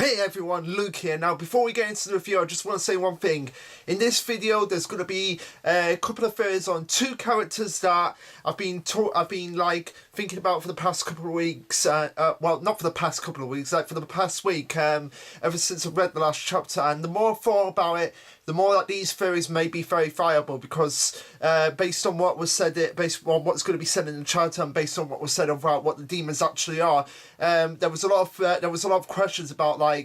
Hey everyone, Luke here. Now before we get into the review, I just want to say one thing. In this video there's going to be a couple of theories on two characters that I've been thinking about for the past couple of weeks. Well, not for the past couple of weeks, like for the past week, ever since I've read the last chapter. And the more I thought about it, the more that these theories may be very viable, because based on what was said, based on what's going to be said in the chapter, and based on what was said about what the demons actually are, there was a lot of questions about like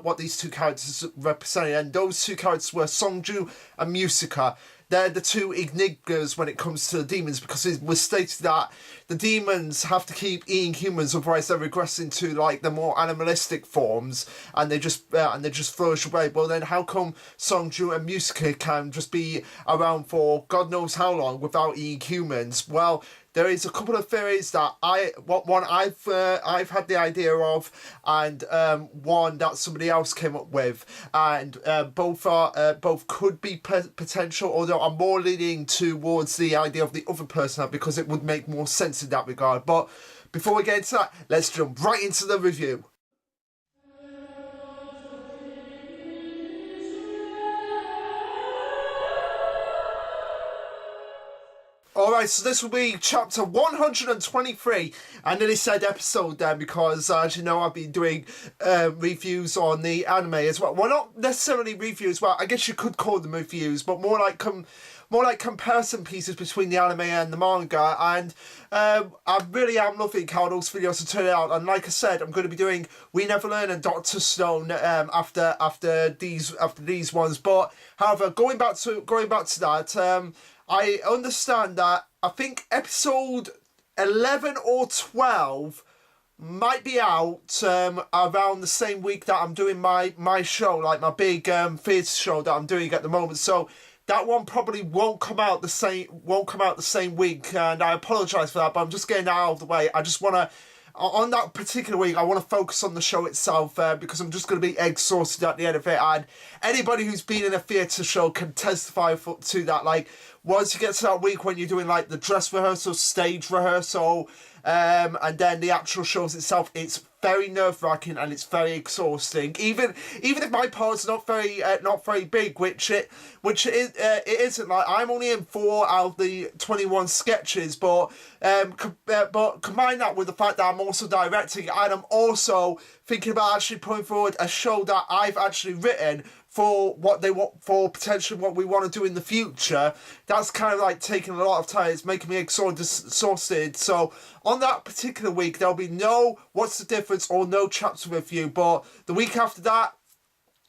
what these two characters represented, and those two characters were Songju and Musika. They're the two enigmas when it comes to the demons, because it was stated that the demons have to keep eating humans, otherwise they regress into like the more animalistic forms, and they just flourish away. Well, then how come Songju and Musika can just be around for God knows how long without eating humans? Well, there is a couple of theories that I've had the idea of, and one that somebody else came up with, and both could be potential, although I'm more leaning towards the idea of the other person because it would make more sense in that regard. But before we get into that, let's jump right into the review. Alright, so this will be chapter 123. I nearly said episode then because, as you know, I've been doing reviews on the anime as well. Well, not necessarily reviews, well, I guess you could call them reviews, but more like comparison pieces between the anime and the manga. And I really am loving how those videos are turning out. And like I said, I'm going to be doing Neverland and Dr. Stone after these ones. But however, going back to that. I understand that I think episode 11 or 12 might be out around the same week that I'm doing my show, like my big theatre show that I'm doing at the moment. So that one probably won't come out the same week, and I apologise for that, but I'm just getting that out of the way. I just want to, on that particular week, I want to focus on the show itself because I'm just going to be exhausted at the end of it, and anybody who's been in a theatre show can testify to that. Like, once you get to that week when you're doing like the dress rehearsal, stage rehearsal, and then the actual shows itself, it's very nerve-wracking and it's very exhausting. Even if my part's not very big, which it isn't. Like, I'm only in 4 out of the 21 sketches, but combine that with the fact that I'm also directing, and I'm also thinking about actually putting forward a show that I've actually written for what they want, for potentially what we want to do in the future. That's kind of like taking a lot of time. It's making me exhausted. So on that particular week, there'll be no What's the Difference or no chapter review. But the week after that,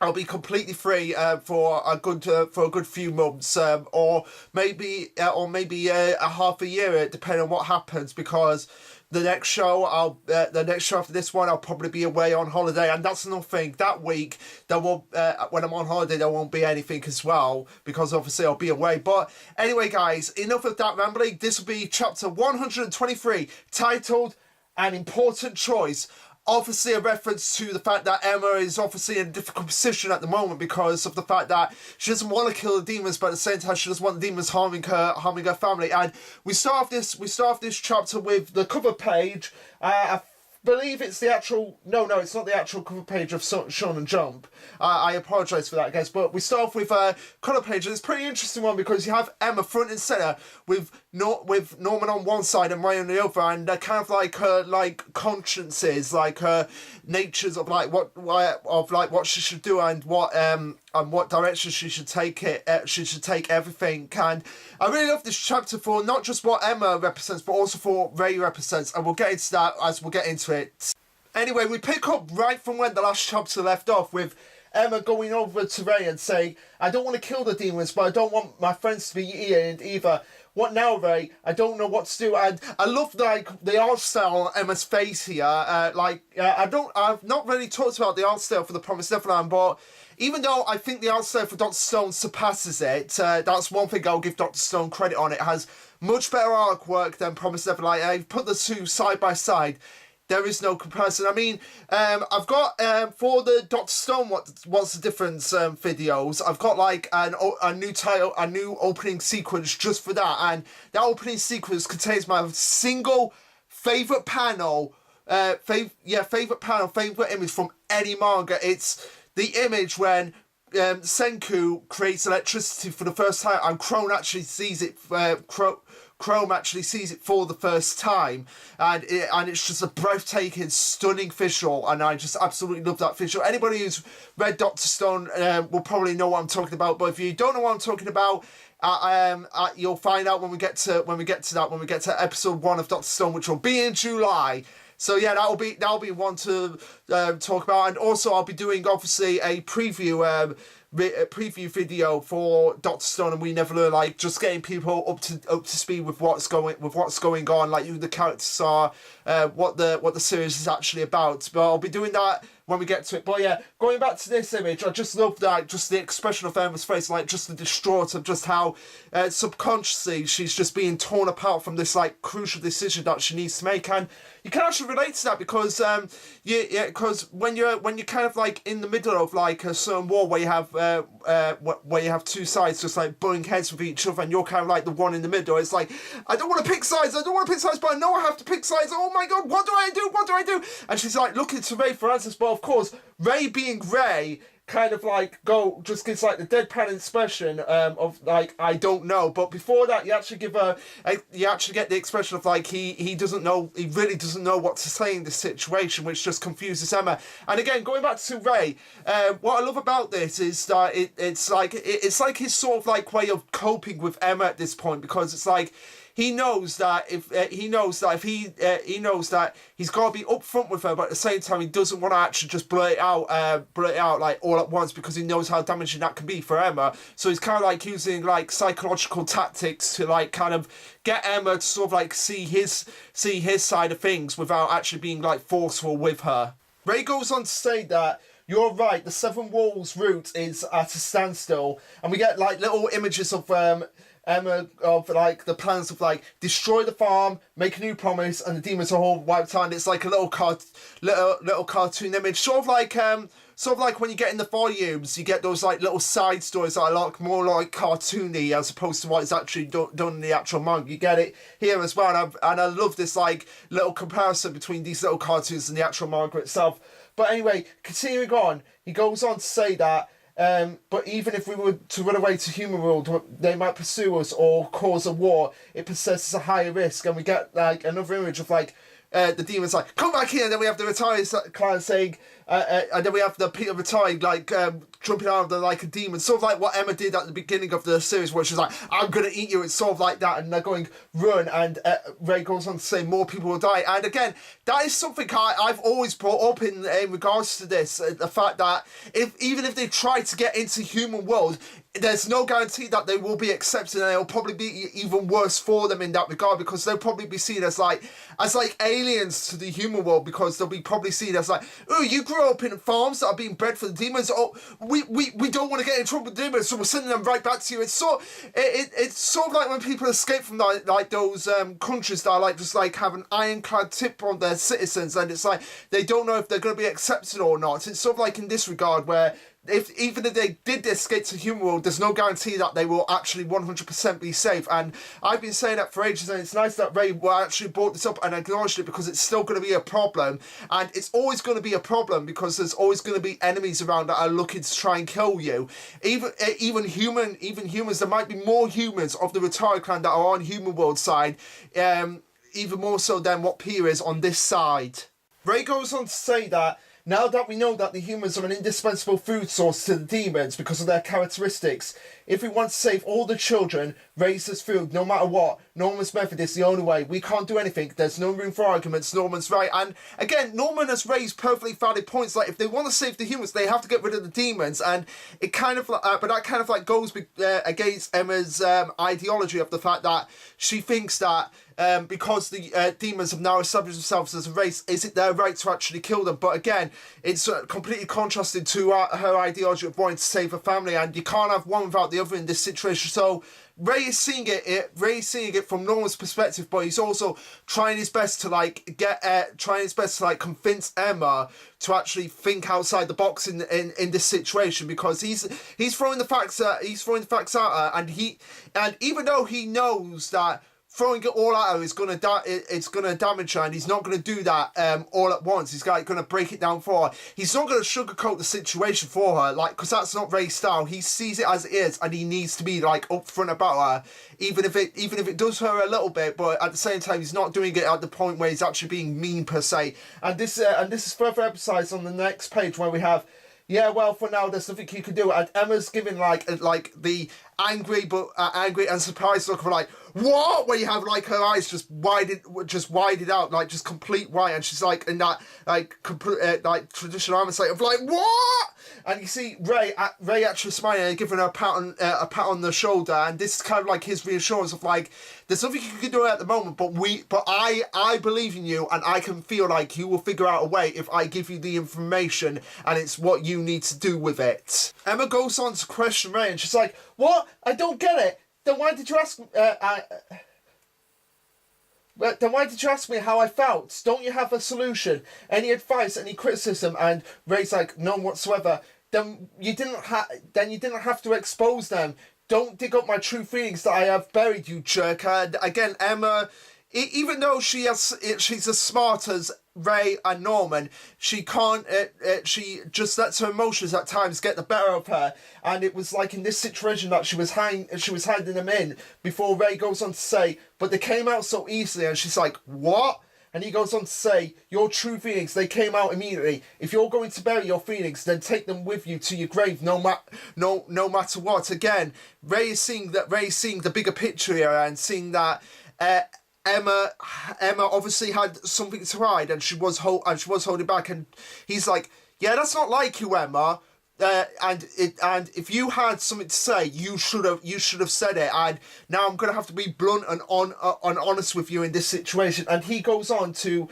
I'll be completely free for a good few months, or maybe a half a year, depending on what happens, because the next show after this one, I'll probably be away on holiday, and that's another thing. That week, there will when I'm on holiday, there won't be anything as well, because obviously I'll be away. But anyway, guys, enough of that rambling. This will be chapter 123, titled An Important Choice. Obviously a reference to the fact that Emma is obviously in a difficult position at the moment because of the fact that she doesn't want to kill the demons, but at the same time she doesn't want the demons harming her family. And we start off this chapter with the cover page. I believe it's the actual, no, it's not the actual cover page of Shonen Jump. I apologise for that, guys, but we start off with a colour page, and it's a pretty interesting one because you have Emma front and centre with Norman on one side and Ray on the other, and they're kind of like her consciences, like her natures of what she should do and what direction she should take it. She should take everything, and I really love this chapter for not just what Emma represents, but also for Ray represents, and we'll get into that as we'll get into it. Anyway, we pick up right from when the last chapter left off, with Emma going over to Ray and saying, "I don't want to kill the demons, but I don't want my friends to be eaten either. What now, Ray? I don't know what to do." And I love the art style on Emma's face here. I've not really talked about the art style for the Promised Neverland, but even though I think the art style for Dr. Stone surpasses it, that's one thing I'll give Dr. Stone credit on. It has much better artwork than Promised Neverland. I've put the two side by side. There is no comparison. I mean, I've got, for the Dr. Stone What's the Difference videos, I've got like a new title, a new opening sequence just for that. And that opening sequence contains my single favourite panel favorite panel, favorite image from any manga. It's the image when Senku creates electricity for the first time, and Chrome actually sees it. Chrome actually sees it for the first time, and it's just a breathtaking, stunning visual, and I just absolutely love that visual. Anybody who's read Dr. Stone will probably know what I'm talking about, but if you don't know what I'm talking about, you'll find out when we get to episode 1 of Dr. Stone, which will be in July. So yeah, that'll be one to talk about, and also I'll be doing obviously a preview video for Dr. Stone and We Neverland, like just getting people up to speed with what's going on, like who the characters are, what the series is actually about. But I'll be doing that when we get to it. But yeah, going back to this image, I just love that, just the expression of Emma's face, like just the distraught of just how subconsciously she's just being torn apart from this like crucial decision that she needs to make. And you can actually relate to that because because when you're kind of like in the middle of like a certain war where you have two sides just like butting heads with each other, and you're kind of like the one in the middle. It's like, I don't want to pick sides, but I know I have to pick sides. Oh my god, what do I do? And she's like looking to Ray for answers, but of course, Ray being Ray, kind of like just gives like the deadpan expression of like, I don't know. But before that, you actually get the expression of like he really doesn't know what to say in this situation, which just confuses Emma. And again, going back to Ray, what I love about this is that it's like his sort of like way of coping with Emma at this point, because it's like, he knows that he's got to be upfront with her, but at the same time he doesn't want to actually just blurt it out like all at once, because he knows how damaging that can be for Emma. So he's kind of like using like psychological tactics to like kind of get Emma to sort of like see his side of things without actually being like forceful with her. Ray goes on to say that, you're right, the Seven Walls route is at a standstill, and we get like little images of Emma, of like the plans of like destroy the farm, make a new promise, and the demons are all wiped out. And it's like a little cartoon image, sort of like when you get in the volumes, you get those like little side stories that are like more like cartoony as opposed to what is actually done in the actual manga. You get it here as well, and I love this like little comparison between these little cartoons and the actual manga itself. But anyway, continuing on, he goes on to say that. But even if we were to run away to human world, they might pursue us or cause a war. It possesses a higher risk, and we get like another image of like the demons like, come back here, and then we have the retired client saying, and then we have the Peter retired like jumping out of the like a demon, sort of like what Emma did at the beginning of the series, where she's like, I'm gonna eat you. It's sort of like that, and they're going run, and Ray goes on to say more people will die. And again, that is something I've always brought up in regards to this, the fact that even if they try to get into human world, there's no guarantee that they will be accepted, and it'll probably be even worse for them in that regard, because they'll probably be seen as like aliens to the human world, because they'll be probably seen as like, oh, you grew up in farms that are being bred for the demons. Oh, we don't want to get in trouble with demons, so we're sending them right back to you. It's sort of like when people escape from like those countries that are like just like have an ironclad tip on their citizens, and it's like they don't know if they're going to be accepted or not. It's sort of like in this regard where, even if they did escape to the human world, there's no guarantee that they will actually 100% be safe. And I've been saying that for ages, and it's nice that Ray actually brought this up and acknowledged it, because it's still going to be a problem, and it's always going to be a problem because there's always going to be enemies around that are looking to try and kill you. Even humans, there might be more humans of the retired clan that are on human world side, even more so than what Peter is on this side. Ray goes on to say that, now that we know that the humans are an indispensable food source to the demons because of their characteristics, if we want to save all the children, raise as food no matter what, Norman's method is the only way. We can't do anything. There's no room for arguments. Norman's right. And again, Norman has raised perfectly valid points. Like, if they want to save the humans, they have to get rid of the demons. And it kind of, but that kind of like goes against Emma's ideology of the fact that she thinks that because the demons have now established themselves as a race, is it their right to actually kill them? But again, it's completely contrasted to her ideology of wanting to save her family, and you can't have one without the other in this situation. So Ray is seeing it from Norman's perspective, but he's also trying his best to like convince Emma to actually think outside the box in this situation, because he's throwing the facts at her, and even though he knows that throwing it all at her is gonna it's gonna damage her, and he's not gonna do that all at once. He's like gonna break it down for her. He's not gonna sugarcoat the situation for her, like, because that's not Ray's style. He sees it as it is, and he needs to be like upfront about her, even if it does her a little bit. But at the same time, he's not doing it at the point where he's actually being mean per se. And this is further emphasised on the next page, where we have, yeah, well, for now, there's nothing you can do. And Emma's giving like the angry and surprised look of like, what? Where you have like her eyes just widened out, like just complete white, and she's like in that like complete like traditional Emma state of like, what? And you see Ray actually smiling and giving her a pat on the shoulder, and this is kind of like his reassurance of like, there's nothing you can do at the moment, but I believe in you, and I can feel like you will figure out a way if I give you the information, and it's what you need to do with it. Emma goes on to question Ray, and she's like, what? I don't get it. Then why did you ask? Then why did you ask me how I felt? Don't you have a solution? Any advice? Any criticism? And Ray's like, none whatsoever. Then you didn't have to expose them. Don't dig up my true feelings that I have buried, you jerk. And again, Emma, even though she's as smart as Ray and Norman, she can't. She just lets her emotions at times get the better of her, and it was like in this situation that she was hiding them in before Ray goes on to say, but they came out so easily, and she's like, what? And he goes on to say, your true feelings, they came out immediately. If you're going to bury your feelings, then take them with you to your grave, no matter what. Again, Ray is seeing the bigger picture here, and seeing that Emma obviously had something to hide, and she was holding back, and he's like, yeah, that's not like you, Emma. And if you had something to say, you should have said it. And now I'm gonna have to be blunt and honest with you in this situation. And he goes on to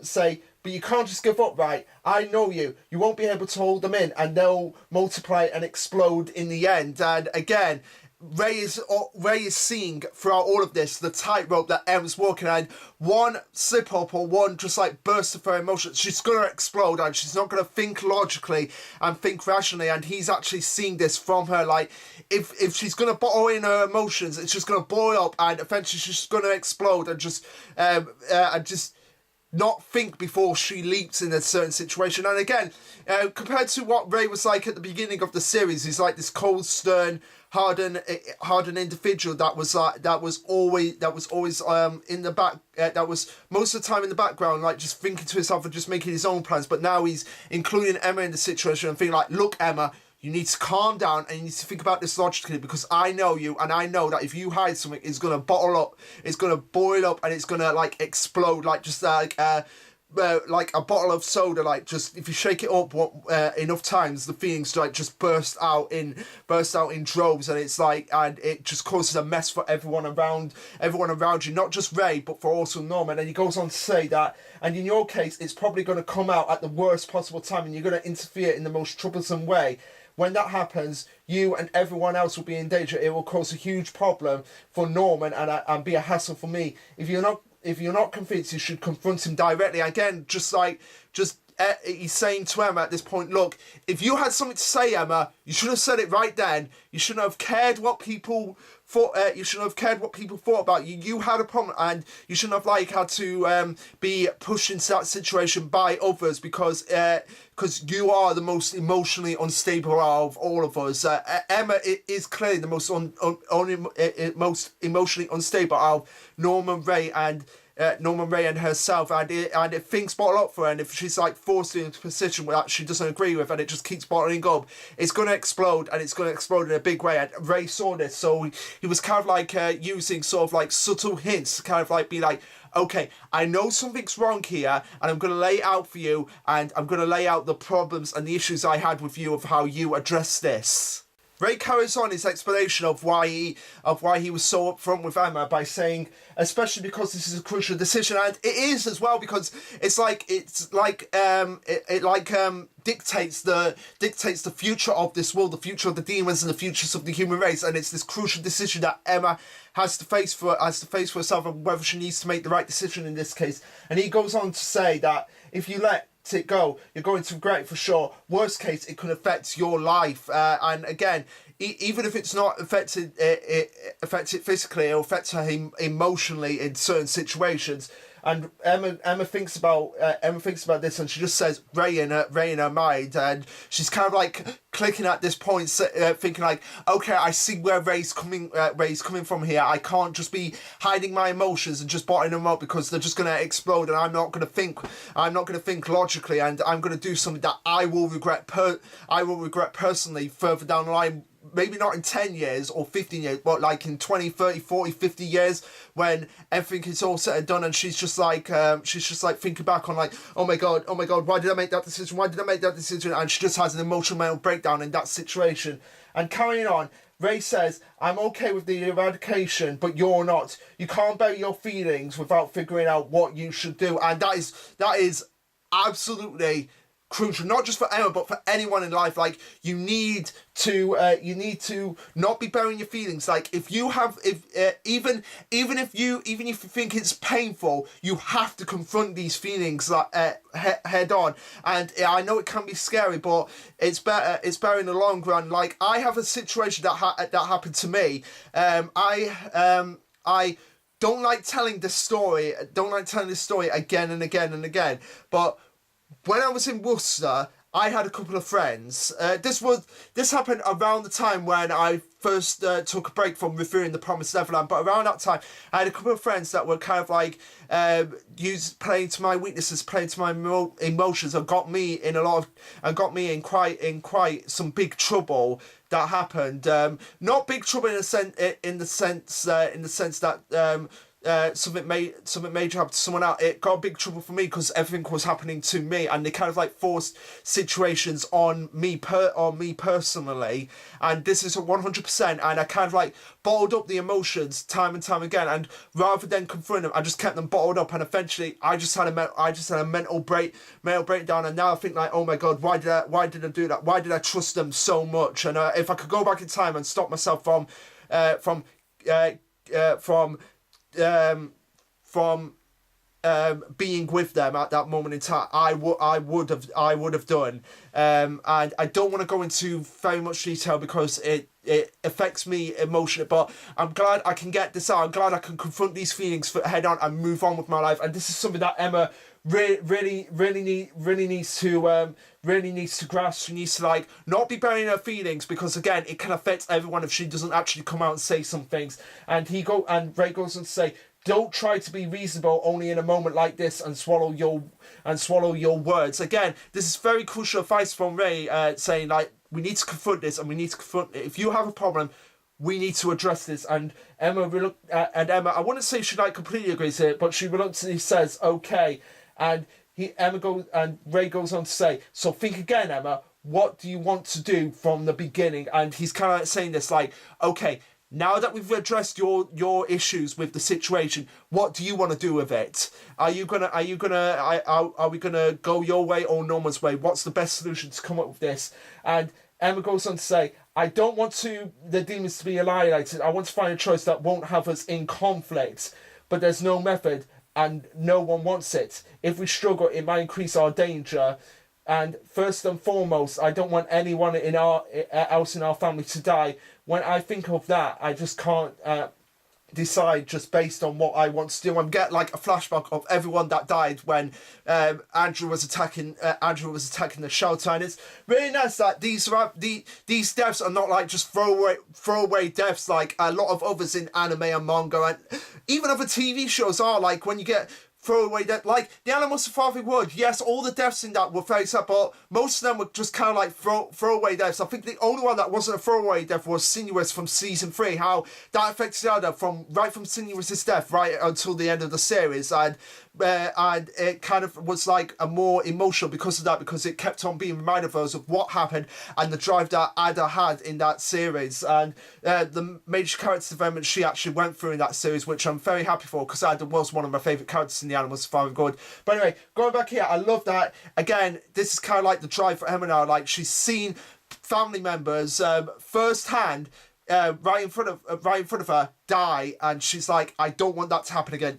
say, but you can't just give up, right? I know you. You won't be able to hold them in, and they'll multiply and explode in the end. And again, Ray is seeing throughout all of this the tightrope that Emma's walking, and one slip up or one just like burst of her emotions, she's gonna explode, and she's not gonna think logically and think rationally. And he's actually seeing this from her, like if she's gonna bottle in her emotions, it's just gonna boil up, and eventually she's just gonna explode and just not think before she leaps in a certain situation. And again, compared to what Ray was like at the beginning of the series, he's like this cold, stern, hardened individual that was always in the back, that was most of the time in the background, like just thinking to himself and just making his own plans. But now he's including Emma in the situation and thinking like, look, Emma, you need to calm down, and you need to think about this logically, because I know you, and I know that if you hide something, it's gonna bottle up, it's gonna boil up, and it's gonna like explode, like just like a bottle of soda. Like, just if you shake it up enough times, the feelings like just burst out in droves, and it's like, and it just causes a mess for everyone around you, not just Ray, but for also Norman. And he goes on to say that, and in your case, it's probably going to come out at the worst possible time, and you're going to interfere in the most troublesome way. When that happens, you and everyone else will be in danger. It will cause a huge problem for Norman and be a hassle for me. If you're not convinced, you should confront him directly. Again, he's saying to Emma at this point, look, if you had something to say, Emma, you should have said it right then. You shouldn't have cared what people thought. You shouldn't have cared what people thought about you. You had a problem, and you shouldn't have had to be pushed into that situation by others, because you are the most emotionally unstable of all of us. Emma is clearly the most most emotionally unstable of Norman, Ray, and herself, and if things bottle up for her, and if she's like forced into a position that she doesn't agree with, and it just keeps bottling up, it's going to explode, and it's going to explode in a big way. And Ray saw this, so he was kind of like using sort of like subtle hints to kind of like be like, okay, I know something's wrong here, and I'm going to lay it out for you, and I'm going to lay out the problems and the issues I had with you, of how you address this. Ray carries on his explanation of why he was so upfront with Emma by saying, especially because this is a crucial decision, and it is as well, because it dictates the future of this world, the future of the demons, and the futures of the human race, and it's this crucial decision that Emma has to face for herself, and whether she needs to make the right decision in this case. And he goes on to say that if you let it go, you're going to regret it for sure. Worst case, it could affect your life. And again, even if it's not affected physically, it'll affect her emotionally in certain situations. And Emma thinks about this, and she just says Ray in her mind, and she's kind of like clicking at this point, thinking like, okay, I see where Ray's coming from here. I can't just be hiding my emotions and just bottling them up, because they're just gonna explode, and I'm not gonna think logically, and I'm gonna do something that I will regret personally further down the line. Maybe not in 10 years or 15 years, but like in 20, 30, 40, 50 years, when everything is all said and done, and she's just like thinking back on like, oh my god, why did I make that decision? And she just has an emotional breakdown in that situation. And carrying on, Ray says, I'm okay with the eradication, but you're not. You can't bury your feelings without figuring out what you should do. And that is absolutely crucial, not just for Emma, but for anyone in life. Like, you need to not be burying your feelings. Like, even if you think it's painful, you have to confront these feelings like head on. And I know it can be scary, but it's better in the long run. Like, I have a situation that happened to me. I don't like telling this story again and again and again, but when I was in Worcester, I had a couple of friends. This happened around the time when I first took a break from reviewing The Promised Neverland. But around that time, I had a couple of friends that were kind of like playing to my weaknesses, playing to my emotions, and got me in quite some big trouble that happened. Not big trouble in the sense that. Something major happened to someone else. It got big trouble for me because everything was happening to me, and they kind of like forced situations on me personally. And this is 100%. And I kind of like bottled up the emotions time and time again. And rather than confront them, I just kept them bottled up. And eventually, I just had a mental breakdown. And now I think like, oh my god, why did I do that? Why did I trust them so much? And if I could go back in time and stop myself from being with them at that moment in time, I would have done. And I don't want to go into very much detail because it affects me emotionally, but I'm glad I can get this out. I'm glad I can confront these feelings head on and move on with my life. And this is something that Emma really needs to grasp. She needs to like not be burying her feelings, because again, it can affect everyone if she doesn't actually come out and say some things. And Ray goes on to say, don't try to be reasonable only in a moment like this and swallow your words. Again, this is very crucial advice from Ray, saying like, we need to confront this, and we need to confront it. If you have a problem, we need to address this. And Emma, I wouldn't say she like completely agrees with it, but she reluctantly says, okay. And Ray goes on to say, so think again, Emma, what do you want to do from the beginning? And he's kind of like saying this like, okay, now that we've addressed your issues with the situation, what do you want to do with it? Are we gonna go your way or Norman's way? What's the best solution to come up with this? And Emma goes on to say, I don't want the demons to be annihilated. I want to find a choice that won't have us in conflict. But there's no method, and no one wants it. If we struggle, it might increase our danger. And first and foremost, I don't want anyone else in our family to die. When I think of that, I just can't decide just based on what I want to do. I'm getting like a flashback of everyone that died when Andrew was attacking the shelter, and it's really nice that these deaths are not like just throwaway deaths like a lot of others in anime and manga, and even other TV shows are. Like when you get throwaway death, like the Animal Safari Wood. Yes, all the deaths in that were very sad, but most of them were just kind of like throwaway deaths. I think the only one that wasn't a throwaway death was Sinuous from season 3. How that affected Ada from Sinuous's death right until the end of the series, and it kind of was like a more emotional because of that, because it kept on being reminded of us of what happened and the drive that Ada had in that series, and the major character development she actually went through in that series, which I'm very happy for, because Ada was one of my favourite characters in the Animal Safari Good. But anyway, going back here, I love that. Again, this is kind of like the drive for Emma now. Like, she's seen family members firsthand, right in front of her die, and she's like, I don't want that to happen again.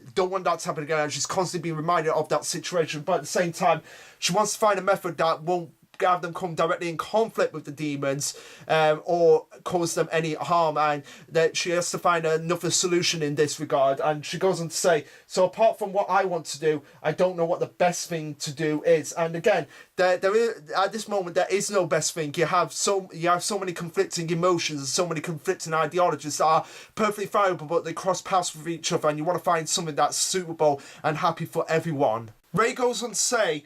And she's constantly being reminded of that situation. But at the same time, she wants to find a method that won't have them come directly in conflict with the demons, or cause them any harm, and that she has to find another solution in this regard. And she goes on to say, so apart from what I want to do, I don't know what the best thing to do is. And again, there is, at this moment, there is no best thing. You have so many conflicting emotions and so many conflicting ideologies that are perfectly viable, but they cross paths with each other, and you want to find something that's suitable and happy for everyone. Ray goes on to say,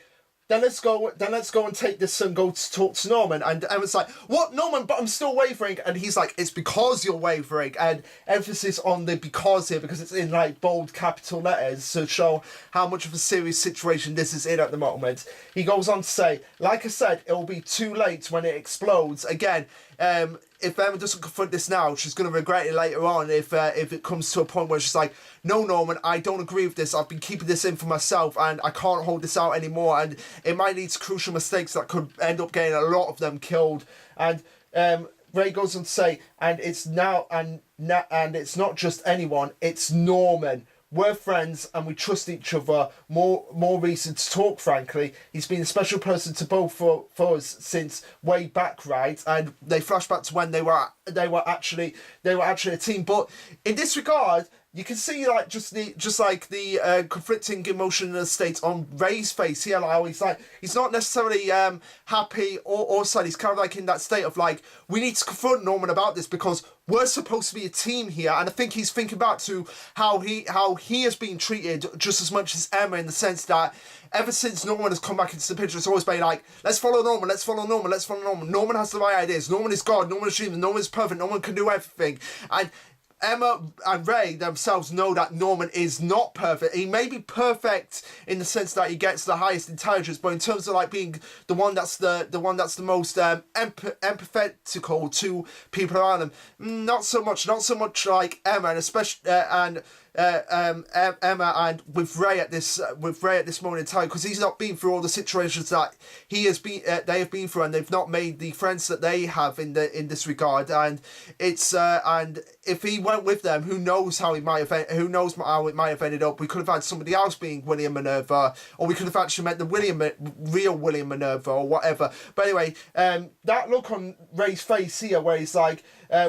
then let's go and take this and go to talk to Norman. And Emma's like, what, Norman? But I'm still wavering. And he's like, it's because you're wavering. And emphasis on the because here, because it's in like bold capital letters to show how much of a serious situation this is in at the moment. He goes on to say, like I said, it will be too late when it explodes. Again, if Emma doesn't confront this now, she's going to regret it later on if it comes to a point where she's like, no, Norman, I don't agree with this. I've been keeping this in for myself and I can't hold this out anymore. And it might lead to crucial mistakes that could end up getting a lot of them killed. And Ray goes on to say, and it's it's not just anyone, it's Norman. We're friends and we trust each other. More reason to talk, frankly. He's been a special person to both for us since way back, right? And they flash back to when they were actually a team. But in this regard, you can see like just like the conflicting emotional states on Ray's face here. Like how he's not necessarily happy or sad. He's kind of like in that state of like, we need to confront Norman about this because we're supposed to be a team here. And I think he's thinking back to how he has been treated just as much as Emma, in the sense that ever since Norman has come back into the picture, it's always been like, let's follow Norman, let's follow Norman, let's follow Norman. Norman has the right ideas. Norman is God. Norman is human. Norman is perfect. Norman can do everything. And Emma and Ray themselves know that Norman is not perfect. He may be perfect in the sense that he gets the highest intelligence, but in terms of like being the one that's the most empathetical to people around him, not so much like Emma, and especially Emma and with Ray at this moment in time, because he's not been through all the situations that they have been through, and they've not made the friends that they have in this regard. And it's and if he went with them, who knows how it might have ended up. We could have had somebody else being William Minerva, or we could have actually met the real William Minerva, or whatever. But anyway, that look on Ray's face here, where he's like,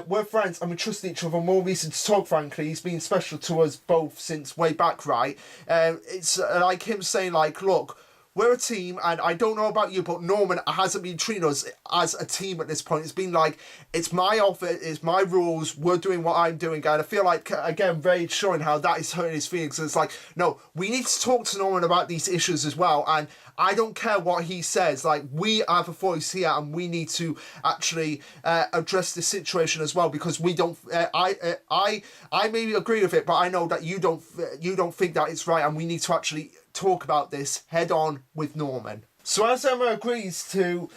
we're friends and we trust each other. More reason to talk, frankly. He's been special to us both since way back, right? It's like him saying like, look, we're a team, and I don't know about you, but Norman hasn't been treating us as a team at this point. It's been like, it's my offer, it's my rules, we're doing what I'm doing. And I feel like, again, Ray showing how that is hurting his feelings. And it's like, no, we need to talk to Norman about these issues as well. And I don't care what he says. Like, we have a voice here, and we need to actually address this situation as well, because we don't. I maybe agree with it, but I know that you don't think that it's right, and we need to actually talk about this head on with Norman. So as Emma agrees to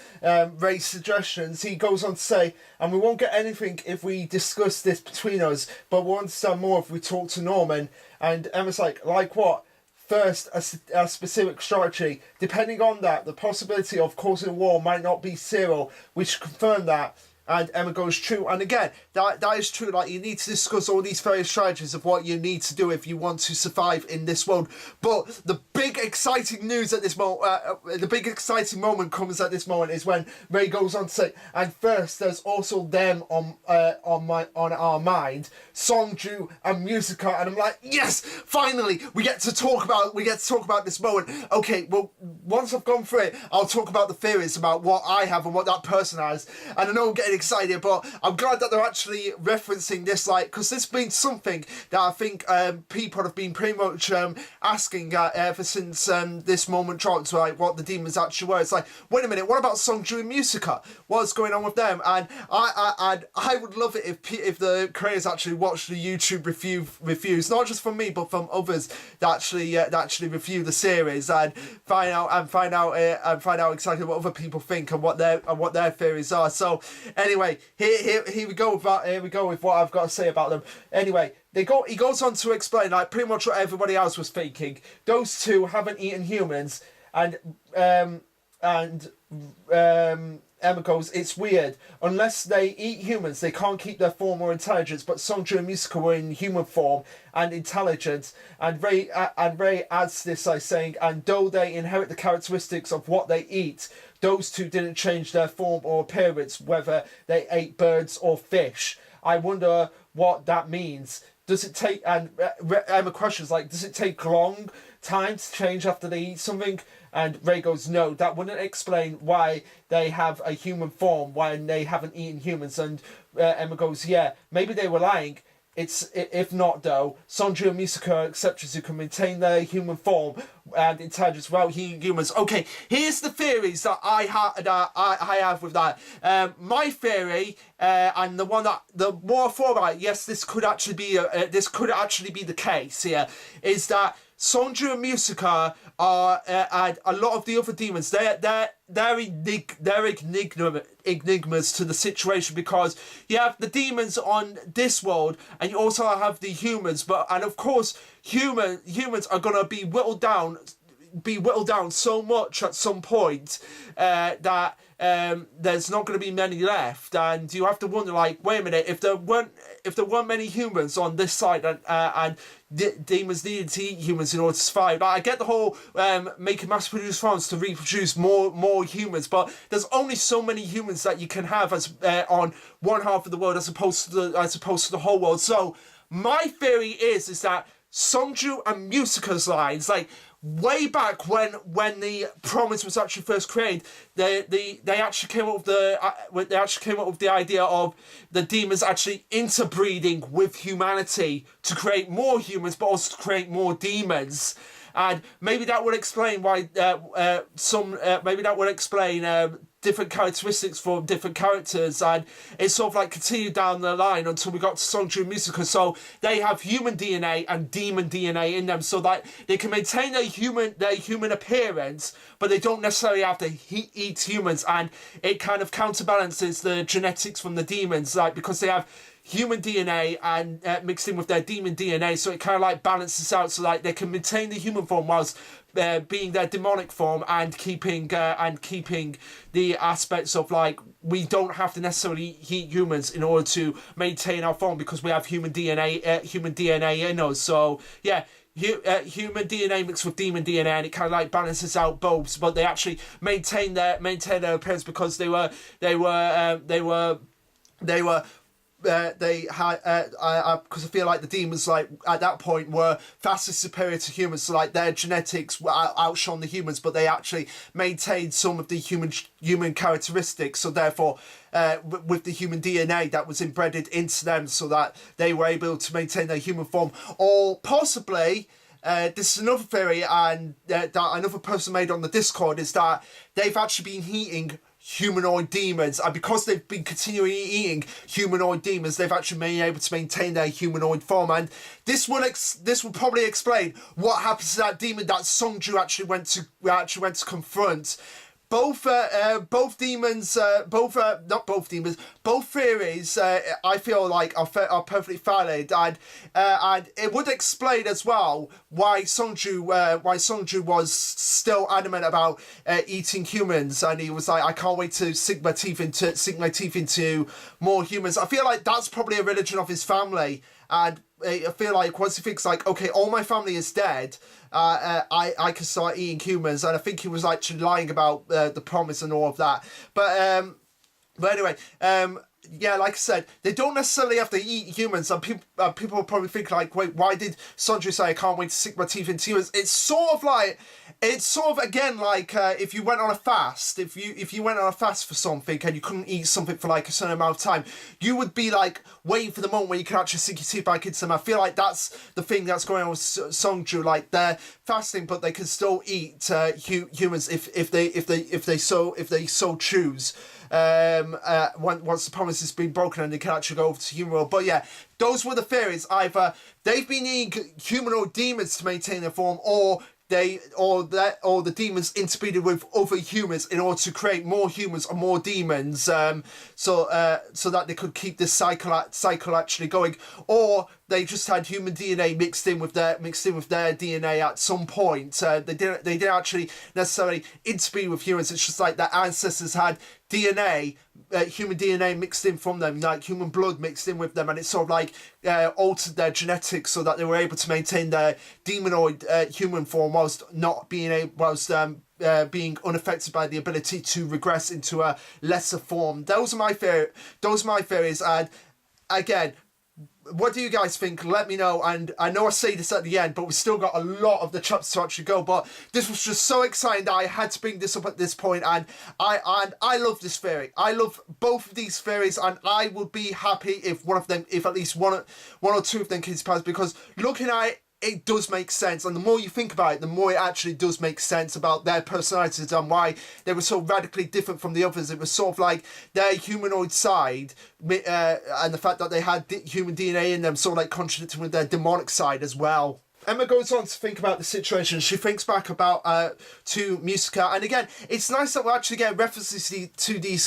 Ray's suggestions, he goes on to say, and we won't get anything if we discuss this between us, but we'll understand more if we talk to Norman. And Emma's like what? First, a specific strategy. Depending on that, the possibility of causing a war might not be zero. We should confirm that. And Emma goes, true. And again, that is true. Like, you need to discuss all these various strategies of what you need to do if you want to survive in this world. But the big exciting news at this moment, the big exciting moment comes at this moment is when Ray goes on to say, and first, there's also them on our mind, Songju and Musika. And I'm like, yes, finally, we get to talk about this moment. Okay, well, once I've gone through it, I'll talk about the theories about what I have and what that person has. And I know I'm getting excited, but I'm glad that they're actually referencing this, like, because this has been something that I think people have been pretty much asking ever since this moment dropped, like what the demons actually were. It's like, wait a minute, what about Songju and Musika? What's going on with them? And I would love it if the creators actually watched the YouTube reviews, not just from me but from others that actually review the series, and find out exactly what other people think and what their theories are. So anyway, here we go with what I've got to say about them. Anyway, he goes on to explain like pretty much what everybody else was thinking. Those two haven't eaten humans, and Emma goes, it's weird. Unless they eat humans, they can't keep their form or intelligence. But Songju and Musika were in human form and intelligence. And Ray adds this by saying, and though they inherit the characteristics of what they eat, those two didn't change their form or appearance, whether they ate birds or fish. I wonder what that means. Does it take, and Emma questions like, does it take long time to change after they eat something? And Ray goes, no, that wouldn't explain why they have a human form when they haven't eaten humans. And Emma goes, yeah, maybe they were lying. If not though, Sonju and Musika are exceptions who can maintain their human form and intelligence without eating humans. Okay, here's the theories that I have with that. My theory, and the one that the more I thought about, yes, this could actually be the case here, is that Sonju and Musika are and a lot of the other demons. They're enigmas to the situation, because you have the demons on this world and you also have the humans, and of course humans are gonna be whittled down so much at some point that there's not going to be many left, and you have to wonder, like, wait a minute, if there weren't many humans on this side, and demons needed to eat humans in order to survive. I get the whole making mass-produced farms to reproduce more humans, but there's only so many humans that you can have as on one half of the world as opposed to the whole world. So my theory is that Sonju and Musika's lines, like, way back when the promise was actually first created, they actually came up with the idea of the demons actually interbreeding with humanity to create more humans, but also to create more demons. And maybe that would explain why different characteristics for different characters, and it's sort of like continued down the line until we got to Sonju and Musika. So they have human DNA and demon DNA in them, so that they can maintain their human appearance, but they don't necessarily have to eat humans, and it kind of counterbalances the genetics from the demons, like, because they have human DNA and mixed in with their demon DNA, so it kind of like balances out, so like they can maintain the human form whilst being their demonic form, and keeping the aspects of, like, we don't have to necessarily eat humans in order to maintain our form, because we have human DNA in us. So yeah, human DNA mixed with demon DNA, and it kind of like balances out both, but they actually maintain their appearance, because they had because I feel like the demons, like, at that point were vastly superior to humans, so like their genetics outshone the humans, but they actually maintained some of the human characteristics, so therefore with the human DNA that was embedded into them, so that they were able to maintain their human form. Or possibly this is another theory, and that another person made on the Discord, is that they've actually been eating humanoid demons, and because they've been continually eating humanoid demons, they've actually been able to maintain their humanoid form. And this will probably explain what happens to that demon that Sonju actually went to confront. Both theories, I feel like are perfectly valid, and it would explain as well why Sonju was still adamant about eating humans, and he was like, I can't wait to sink my teeth into more humans. I feel like that's probably a religion of his family, and I feel like once he thinks, like, okay, all my family is dead, I can start eating humans. And I think he was actually lying about the promise and all of that. But anyway, yeah, like I said, they don't necessarily have to eat humans, and people will probably think, like, wait, why did Sonju say I can't wait to sink my teeth into humans? It's sort of again like if you went on a fast, if you went on a fast for something and you couldn't eat something for like a certain amount of time, you would be like waiting for the moment where you can actually sink your teeth back into them. I feel like that's the thing that's going on with Sonju, like they're fasting, but they can still eat humans if they so choose. Once the promise has been broken and they can actually go over to human world. But yeah, those were the theories. Either they've been eating humanoid demons to maintain their form, or the demons interbreeded with other humans in order to create more humans or more demons, so that they could keep this cycle actually going. Or they just had human DNA mixed in with their DNA at some point. They didn't actually necessarily interbreed with humans. It's just like their ancestors had DNA, human DNA mixed in from them, like human blood mixed in with them, and it sort of like altered their genetics so that they were able to maintain their demonoid human form whilst not being being unaffected by the ability to regress into a lesser form. Those are my theories, and again, what do you guys think? Let me know. And I know I say this at the end, but we've still got a lot of the chapters to actually go. But this was just so exciting that I had to bring this up at this point. And I love this theory. I love both of these theories, and I would be happy if at least one or two of them kids pass, because looking at it does make sense, and the more you think about it, the more it actually does make sense about their personalities and why they were so radically different from the others. It was sort of like their humanoid side and the fact that they had human DNA in them sort of like contradicting with their demonic side as well. Emma goes on to think about the situation. She thinks back about to musika, and again, it's nice that we actually get references to these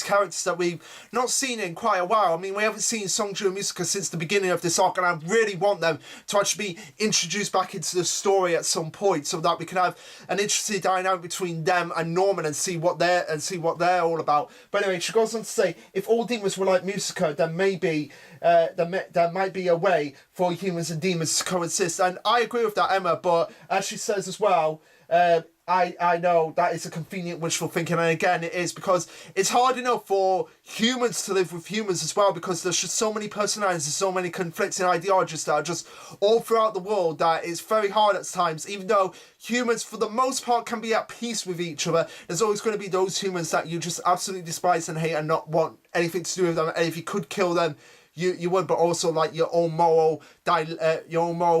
characters that we've not seen in quite a while. I mean, we haven't seen Songju and Musika since the beginning of this arc, and I really want them to actually be introduced back into the story at some point, so that we can have an interesting dynamic between them and Norman and see what they're all about. But anyway, she goes on to say, if all demons were like Musika, then maybe there might be a way for humans and demons to coexist. And I agree with that, Emma, but as she says as well, I know that is a convenient wishful thinking, and again it is, because it's hard enough for humans to live with humans as well, because there's just so many personalities and so many conflicting ideologies that are just all throughout the world that it's very hard at times. Even though humans for the most part can be at peace with each other, there's always going to be those humans that you just absolutely despise and hate and not want anything to do with them, and if you could kill them, you would, but also like your own moral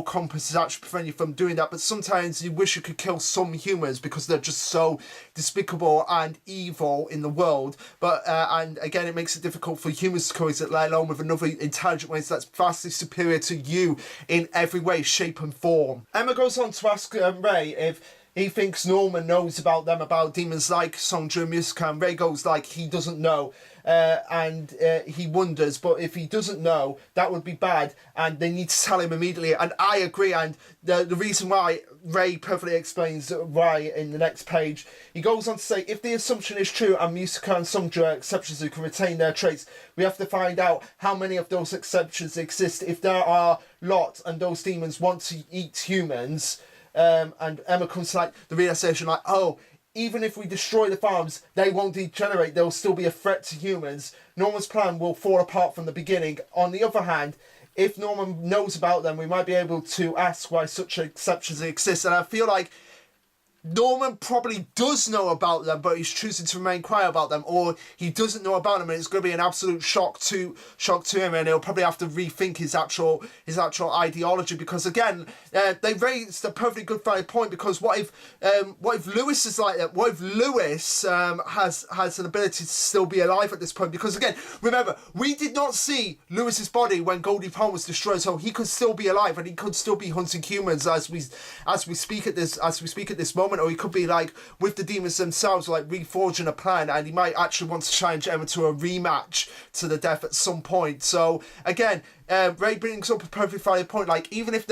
compass is actually preventing you from doing that. But sometimes you wish you could kill some humans because they're just so despicable and evil in the world. But and again, it makes it difficult for humans to coexist, let alone with another intelligent race that's vastly superior to you in every way, shape and form. Emma goes on to ask Ray if he thinks Norman knows about demons like Songju and Musika, and Ray goes like he doesn't know. And he wonders, but if he doesn't know, that would be bad, and they need to tell him immediately. And I agree, and the reason why Ray perfectly explains why in the next page. He goes on to say, if the assumption is true and Musika and Songju are exceptions who can retain their traits, we have to find out how many of those exceptions exist. If there are lots and those demons want to eat humans, and Emma comes to like the realization like, oh, even if we destroy the farms, they won't degenerate, they'll still be a threat to humans. Norman's plan will fall apart from the beginning. On the other hand, if Norman knows about them, we might be able to ask why such exceptions exist. And I feel like Norman probably does know about them, but he's choosing to remain quiet about them, or he doesn't know about them, and it's going to be an absolute shock to him, and he'll probably have to rethink his actual ideology. Because again, they raised a perfectly good valid point. Because what if Lewis is like that? What if Lewis has an ability to still be alive at this point? Because again, remember, we did not see Lewis's body when Goldie Pond was destroyed, so he could still be alive, and he could still be hunting humans as we speak at this moment. Or he could be like with the demons themselves, like reforging a plan, and he might actually want to challenge Emma to a rematch to the death at some point. So again, Ray brings up a perfectly valid point. Like even if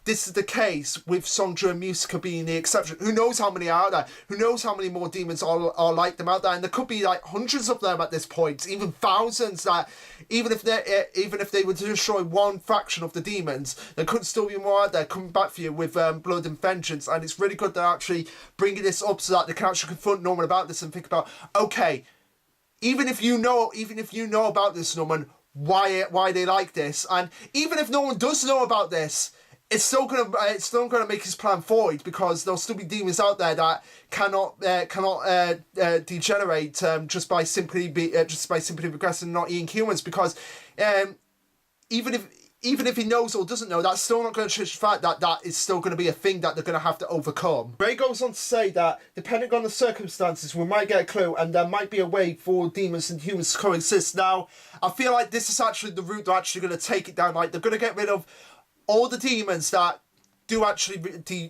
this is the case with Songju and Musika being the exception, who knows how many are out there? Who knows how many more demons are like them out there? And there could be like hundreds of them at this point, even thousands. That even if they were to destroy one fraction of the demons, there could still be more out there coming back for you with blood and vengeance. And it's really good they're actually bringing this up so that they can actually confront Norman about this and think about, okay, even if you know about this, Norman, why they like this, and even if no one does know about this, it's still gonna make his plan void, because there'll still be demons out there that cannot degenerate just by simply regressing and not eating humans. Because even if he knows or doesn't know, that's still not going to change the fact that is still going to be a thing that they're going to have to overcome. Ray goes on to say that depending on the circumstances, we might get a clue, and there might be a way for demons and humans to coexist. Now, I feel like this is actually the route they're actually going to take it down. Like, they're going to get rid of all the demons that do actually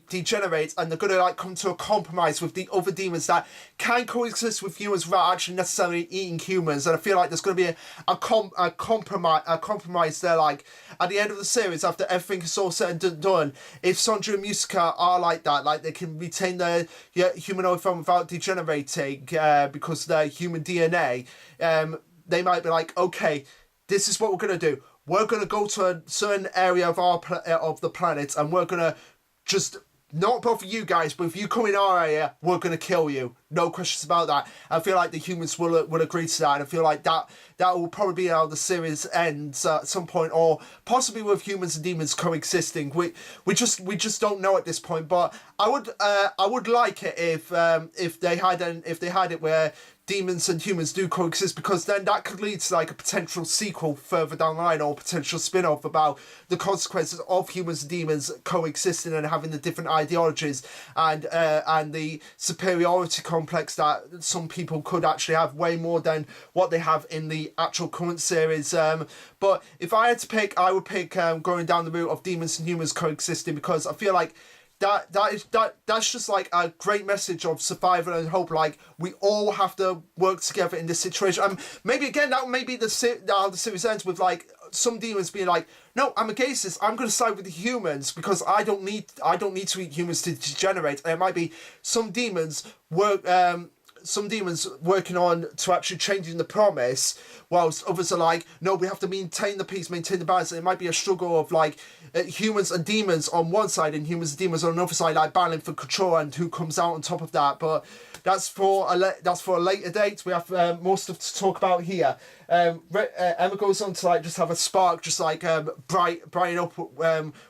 degenerate, and they're going to like come to a compromise with the other demons that can coexist with humans without actually necessarily eating humans. And I feel like there's going to be a compromise there. Like at the end of the series, after everything is all said and done, if Sonju and Musika are like that, like they can retain their humanoid form without degenerating because of their human DNA, they might be like, okay, this is what we're going to do. We're going to go to a certain area of of the planet, and we're going to just not bother you guys, but if you come in our area, we're going to kill you. No questions about that. I feel like the humans will agree to that, and I feel like that will probably be how the series ends at some point, or possibly with humans and demons coexisting. We just don't know at this point. But I would like it if they had it where demons and humans do coexist, because then that could lead to like a potential sequel further down the line, or potential spin-off about the consequences of humans and demons coexisting and having the different ideologies and the superiority complex that some people could actually have, way more than what they have in the actual current series. But if I had to pick, I would pick going down the route of demons and humans coexisting, because I feel like that's just like a great message of survival and hope. Like we all have to work together in this situation. Maybe again that may be how the series ends, with like some demons being like, no, I'm against this. I'm going to side with the humans because I don't need to eat humans to degenerate. And it might be some demons working on to actually changing the promise, whilst others are like, no, we have to maintain the peace, maintain the balance. And it might be a struggle of like humans and demons on one side and humans and demons on another side, like battling for control and who comes out on top of that. But that's for a later date. We have more stuff to talk about here. Emma goes on to like just have a spark, just like brighten up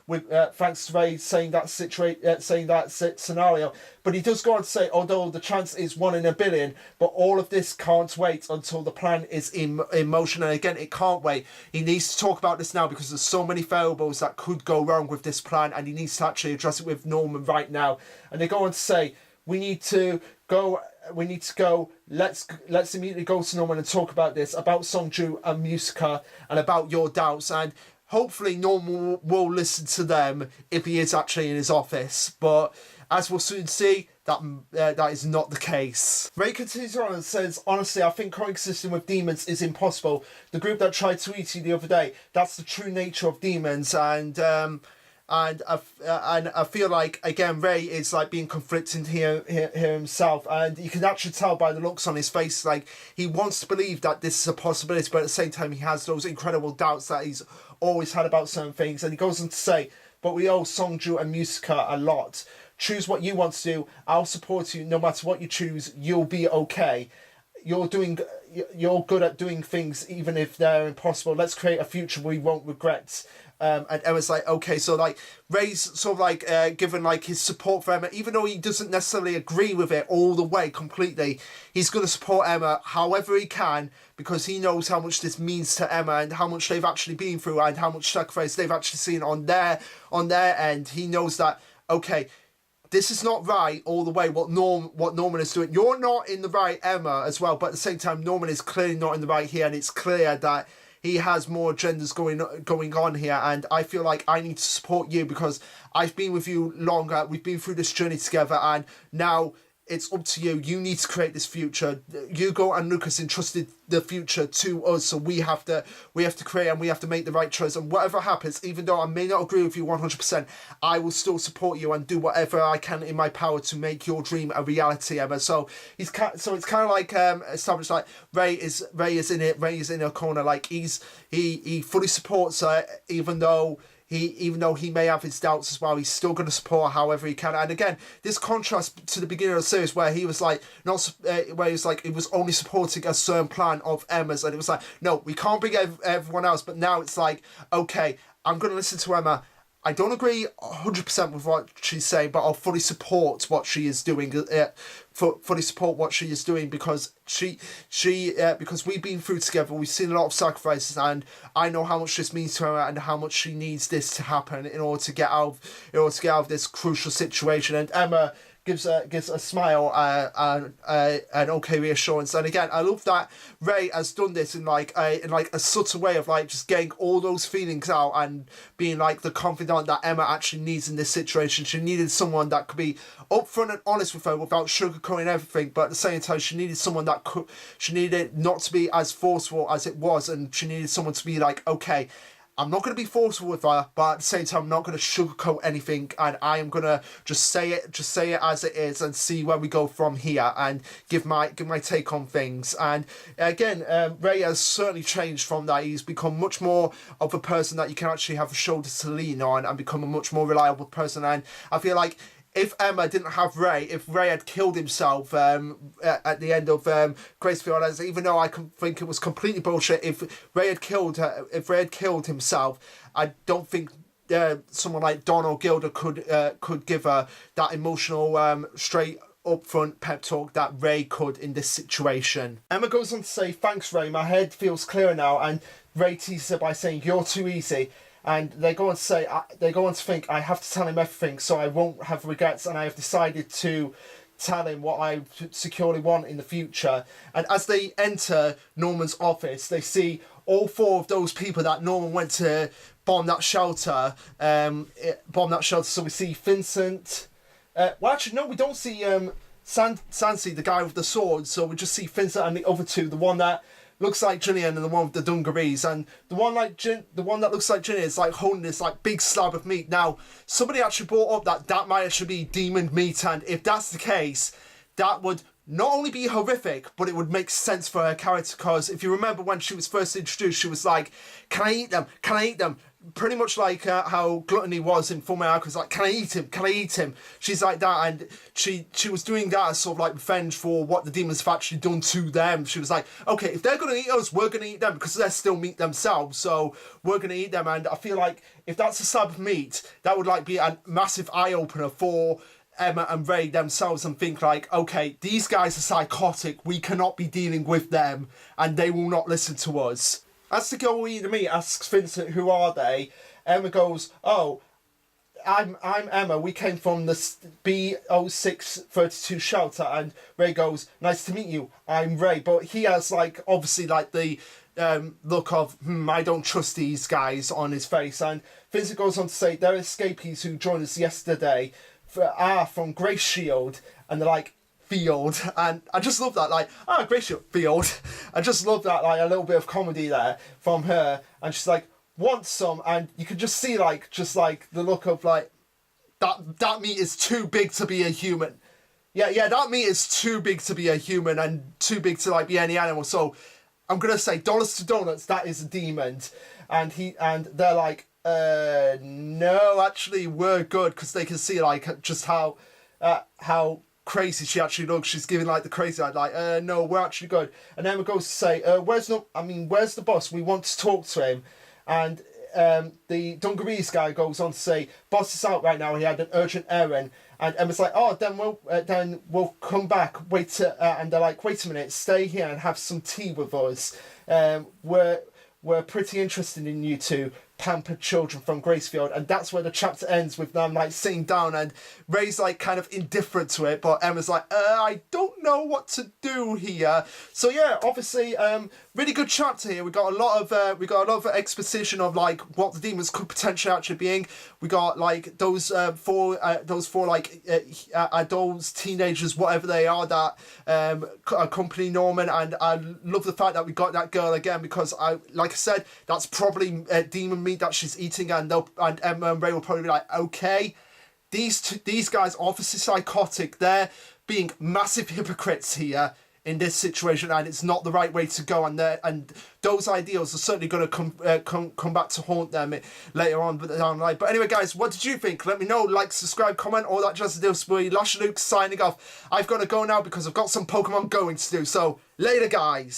with thanks to Ray saying that scenario. But he does go on to say, although the chance is 1 in a billion, but all of this can't wait until the plan is in motion. And again, it can't wait. He needs to talk about this now because there's so many variables that could go wrong with this plan, and he needs to actually address it with Norman right now. And they go on to say, we need to go, let's immediately go to Norman and talk about this, about Sonju and Musika, and about your doubts. And hopefully Norman will listen to them if he is actually in his office. But as we'll soon see, that is not the case. Ray continues on and says, honestly, I think coexisting with demons is impossible. The group that tried to eat you the other day, that's the true nature of demons. And I feel like, again, Ray is like being conflicted here himself, and you can actually tell by the looks on his face, like he wants to believe that this is a possibility, but at the same time he has those incredible doubts that he's always had about certain things. And he goes on to say, but we owe Sonju and Musika a lot. Choose what you want to do. I'll support you no matter what you choose. You'll be okay. You're good at doing things even if they're impossible. Let's create a future we won't regret. And Emma's like, okay, so like Ray's sort of like given like his support for Emma, even though he doesn't necessarily agree with it all the way completely. He's going to support Emma however he can, because he knows how much this means to Emma and how much they've actually been through and how much sacrifice they've actually seen on their end. He knows that, okay, this is not right all the way, what Norman is doing. You're not in the right, Emma, as well, but at the same time Norman is clearly not in the right here, and it's clear that he has more agendas going on here, and I feel like I need to support you because I've been with you longer, we've been through this journey together, and now it's up to you. You need to create this future. Hugo and Lucas entrusted the future to us, so we have to create, and we have to make the right choice. And whatever happens, even though I may not agree with you 100%, I will still support you and do whatever I can in my power to make your dream a reality, Emma. So it's kind of like established, like Ray is in it. Ray is in a corner. Like he fully supports her, even though he may have his doubts as well. He's still going to support her however he can. And again, this contrast to the beginning of the series where he was like where he was like, it was only supporting a certain plan of Emma's, and it was like, no, we can't bring everyone else. But now it's like, okay, I'm going to listen to Emma. I don't agree 100% with what she's saying, but I'll fully support what she is doing. Fully support what she is doing because because we've been through together, we've seen a lot of sacrifices, and I know how much this means to her and how much she needs this to happen in order to get out of this crucial situation. And Emma gives a smile and an okay reassurance. And again, I love that Ray has done this in like a subtle way of like just getting all those feelings out and being like the confidant that Emma actually needs in this situation. She needed someone that could be upfront and honest with her without sugarcoating everything, but at the same time she needed someone that could, she needed not to be as forceful as it was, and she needed someone to be like, okay, I'm not going to be forceful with her, but at the same time, I'm not going to sugarcoat anything, and I am going to just say it as it is, and see where we go from here, and give my take on things. And again, Ray has certainly changed from that. He's become much more of a person that you can actually have a shoulder to lean on, and become a much more reliable person. And I feel like if Emma didn't have Ray, if Ray had killed himself at the end of Gracefield, as even though I think it was completely bullshit, if Ray had killed himself, I don't think someone like Don or Gilda could give her that emotional, straight upfront pep talk that Ray could in this situation. Emma goes on to say, "Thanks, Ray. My head feels clearer now." And Ray teases her by saying, "You're too easy." And they go on to say, they go on to think, I have to tell him everything so I won't have regrets, and I have decided to tell him what I securely want in the future. And as they enter Norman's office, they see all four of those people that Norman went to bomb that shelter. So we see Vincent. Well, actually, no, we don't see Sansi, the guy with the sword. So we just see Vincent and the other two, the one that looks like Gillian and the one with the dungarees, and the one that looks like Gillian is like holding this like big slab of meat. Now, somebody actually brought up that might actually be demon meat, and if that's the case, that would not only be horrific, but it would make sense for her character, because if you remember when she was first introduced, she was like, "Can I eat them? Can I eat them?" Pretty much like how Gluttony was in Full Metal Alchemist, like, "Can I eat him? Can I eat him?" She's like that, and she was doing that as sort of like revenge for what the demons have actually done to them. She was like, okay, if they're going to eat us, we're going to eat them, because they're still meat themselves, so we're going to eat them. And I feel like if that's a slab of meat, that would like be a massive eye-opener for Emma and Ray themselves, and think like, okay, these guys are psychotic, we cannot be dealing with them, and they will not listen to us. As the girl eating the meat asks Vincent, who are they? Emma goes, "Oh, I'm Emma. We came from the B0632 shelter." And Ray goes, "Nice to meet you. I'm Ray." But he has like obviously like the look of I don't trust these guys on his face. And Vincent goes on to say, "They're escapees who joined us yesterday from Grace Shield," and they're like, "Field." And I just love that, like, Grace Shield, Field. I just love that, like, a little bit of comedy there from her. And she's like, "Want some?" And you can just see, like, the look of, like, that meat is too big to be a human. Yeah, that meat is too big to be a human and too big to, like, be any animal. So I'm going to say, dollars to donuts, that is a demon. And they're like, no, actually, we're good, because they can see, like, just how crazy she actually looks. She's giving like the crazy eyed, like, no, we're actually good. And Emma goes to say, where's the boss? We want to talk to him. And the dungarees guy goes on to say, "Boss is out right now. He had an urgent errand." And Emma's like, "Oh, then we'll come back. And they're like, "Wait a minute, stay here and have some tea with us. We're pretty interested in you two pampered children from Gracefield." And that's where the chapter ends, with them like sitting down, and Ray's like kind of indifferent to it, but Emma's like, I don't know what to do here. So yeah, obviously really good chapter here. We got a lot of exposition of like what the demons could potentially actually being. We got like those four like adults, teenagers, whatever they are, that accompany Norman. And I love the fact that we got that girl again, because like I said, that's probably demon meat that she's eating, and Emma and Ray will probably be like, okay, these guys are obviously psychotic. They're being massive hypocrites here in this situation, and it's not the right way to go. And those ideals are certainly going to come back to haunt them later on down the line. But anyway, guys, what did you think? Let me know. Like, subscribe, comment, all that just deals. Lash Luke signing off. I've got to go now because I've got some Pokemon going to do. So later, guys.